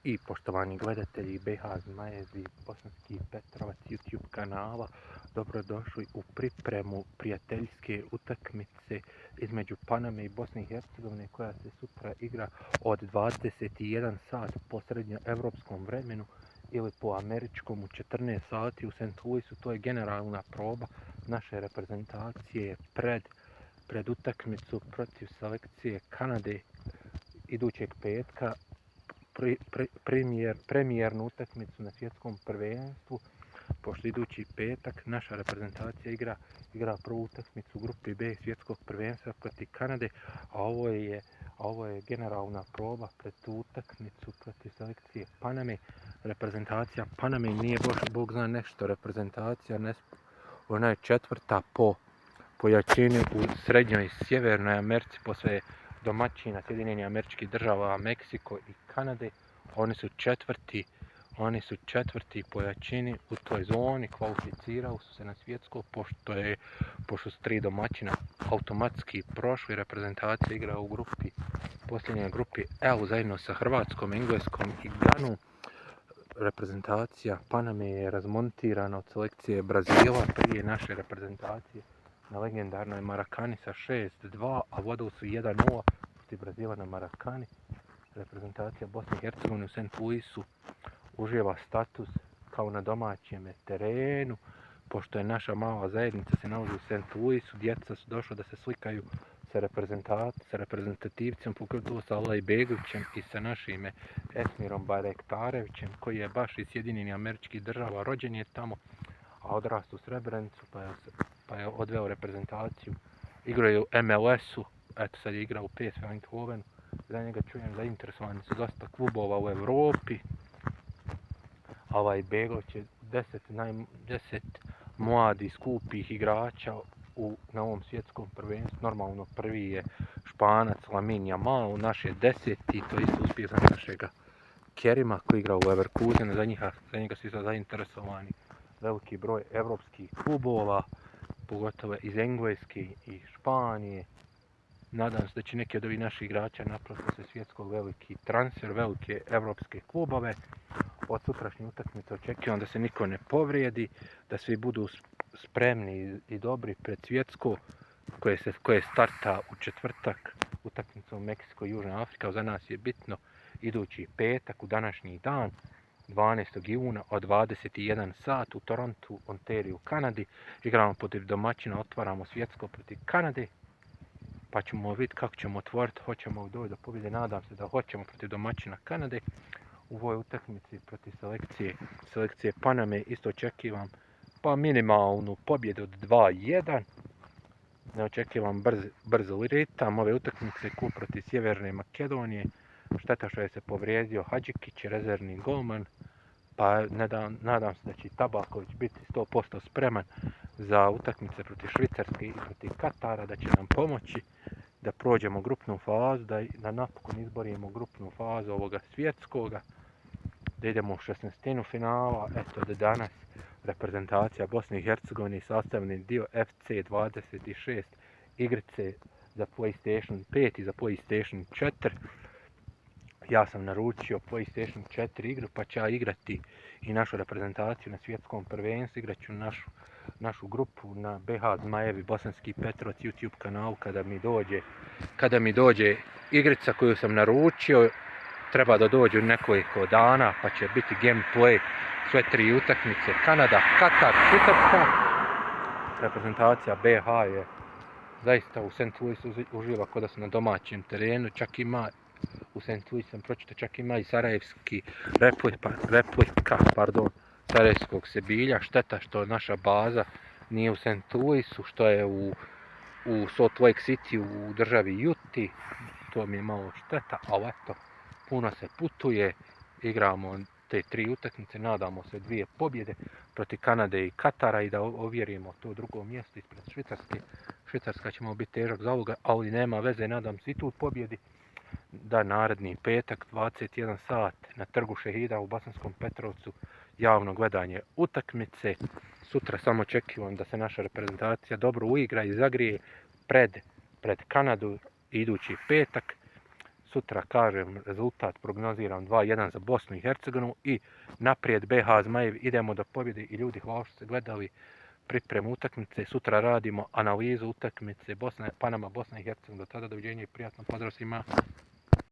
I poštovani gledatelji BH Zmajevi Bosanski Petrovac YouTube kanala, dobrodošli u pripremu prijateljske utakmice između Paname i Bosne i Hercegovine koja se sutra igra od 21 sat po srednjoevropskom vremenu ili po američkom u 14 sati u St. Louisu. To je generalna proba naše reprezentacije pred utakmicu protiv selekcije Kanade idućeg petka. Premijernu utakmicu na svjetskom prvenstvu, pošto idući petak naša reprezentacija igra prvu utakmicu u grupi B svjetskog prvenstva protiv Kanade, a ovo je generalna proba pred tu utakmicu protiv selekcije Paname. Reprezentacija Paname nije bog zna nešto, reprezentacija ona je četvrta po jačini u srednjoj i sjevernoj Americi posle domaćina Sjedinjenih Američkih Država, Meksiko i Kanade. Oni su četvrti po jačini u toj zoni, kvalificirali su se na svjetsko, pošto su tri domaćina automatski prošli. Reprezentacija igra u posljednjoj grupi L zajedno sa Hrvatskom, Engleskom i Ganom. Reprezentacija Paname je razmontirana od selekcije Brazila prije naše reprezentacije na legendarnoj Marakani sa 6-2, a vodili su 1-0 protiv Brazila na Marakani. Reprezentacija Bosne i Hercegovine u St. Louisu uživa status kao na domaćem terenu, pošto je naša mala zajednica se nalazi u St. Louisu. Djeca su došla da se slikaju sa reprezentativcem, pogotovo sa Alajbegovićem i sa našim Esmirom Barektarevićem, koji je baš iz Sjedinjenih Američkih Država, rođen je tamo, a odrastao u Srebrenicu, pa je odveo reprezentaciju. Igrao je u MLS-u, eto sad je igrao u PSV Eindhovenu. Za njega čujem zainteresovani su dosta klubova u Europi. Begović je 10 mladih skupih igrača na ovom svjetskom prvenstvu. Normalno prvi je Španac Lamine Yamal, naš je 10. To isto uspije za našega Kerima koji igra u Leverkusenu. Za njega su zainteresovani veliki broj evropskih klubova, pogotovo iz Engleske i Španije. Nadam se da će neki od ovih naših igrača napraviti se svjetskog veliki transfer, velike evropske klubove. Od sutrašnje utakmice očekujem da se niko ne povrijedi, da svi budu spremni i dobri pred svjetsko koje starta u četvrtak utakmicom Meksiko i Južna Afrika. Za nas je bitno idući petak u današnji dan 12. juna od 21 sat u Torontu, Ontariju, Kanadi. Igramo protiv domaćina, otvaramo svjetsko protiv Kanade. Pa ćemo vidjeti kako ćemo otvoriti, hoćemo doći do pobjede, nadam se da hoćemo protiv domaćina Kanade. U ovoj utakmici protiv selekcije Paname isto očekivam minimalnu pobjedu od 2-1. Ne očekivam brz ritam ove utakmice ko protiv Sjeverne Makedonije. Šteta što je se povrijedio Hadžikić, rezervni golman. Pa nadam se da će Tabaković biti 100% spreman za utakmice protiv Švicarske i protiv Katara, da će nam pomoći da prođemo grupnu fazu, da napokon izborimo grupnu fazu ovoga svjetskoga, da idemo u 16. finala. Eto da danas reprezentacija Bosne i Hercegovine sastavni dio FC26 igrice za PlayStation 5 i za PlayStation 4. Ja sam naručio PlayStation 4 igru, pa ću ja igrati i našu reprezentaciju na svjetskom prvenstvu. Igrat ću našu grupu na BH Zmajevi Bosanski Petrovac YouTube kanalu kada mi dođe igrica koju sam naručio. Treba da dođe u nekoliko dana, pa će biti gameplay sve tri utakmice. Kanada, Katar, Švicarska. Reprezentacija BH je zaista u St. Louisu uživa kod da su na domaćem terenu. Čak ima u St. Louisu sam pročitao, čak ima i sarajevski replika sarajevskog Sebilja. Šteta što naša baza nije u St. Louisu, što je u Salt Lake City u državi Utah. To mi je malo šteta, ali eto, puno se putuje, igramo te tri utakmice, nadamo se 2 pobjede protiv Kanade i Katara i da ovjerimo to drugo mjesto ispred Švicarske. Švicarska ćemo biti težak zalog, ali nema veze, nadam se i tu pobjedi. Da naredni petak 21 sat na trgu Šehida u Bosanskom Petrovcu javno gledanje utakmice. Sutra samo očekujem da se naša reprezentacija dobro uigra i zagrije pred Kanadu idući petak. sutra kažem rezultat prognoziram 2:1 za Bosnu i Hercegovinu i naprijed BH Zmajevi, idemo do pobjede i ljudi hvala što ste gledali pripremu utakmice, sutra radimo analizu utakmice Panama Bosna i Hercegovina, do tada doviđenja i prijatno pozdrav svima.